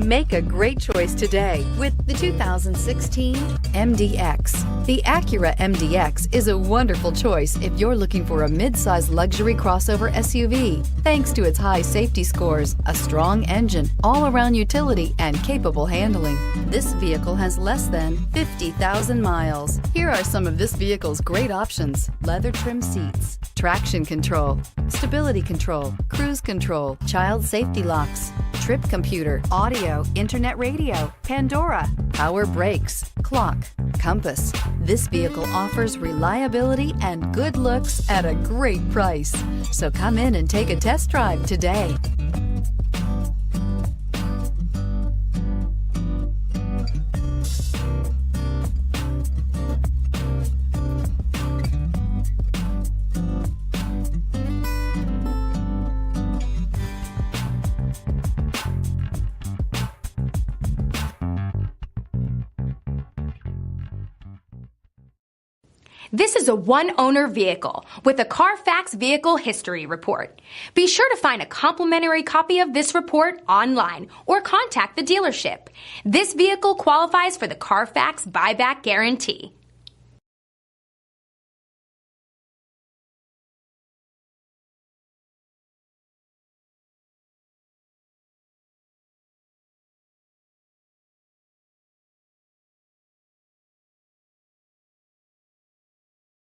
Make a great choice today with the 2016 MDX. The Acura MDX is a wonderful choice if you're looking for a mid-size luxury crossover SUV. Thanks to its high safety scores, a strong engine, all-around utility, and capable handling, this vehicle has less than 50,000 miles. Here are some of this vehicle's great options: leather trim seats, traction control, stability control, cruise control, child safety locks, trip computer, audio, internet radio, Pandora, power brakes, clock, compass. This vehicle offers reliability and good looks at a great price. So come in and take a test drive today. This is a one-owner vehicle with a Carfax Vehicle History Report. Be sure to find a complimentary copy of this report online or contact the dealership. This vehicle qualifies for the Carfax Buyback Guarantee.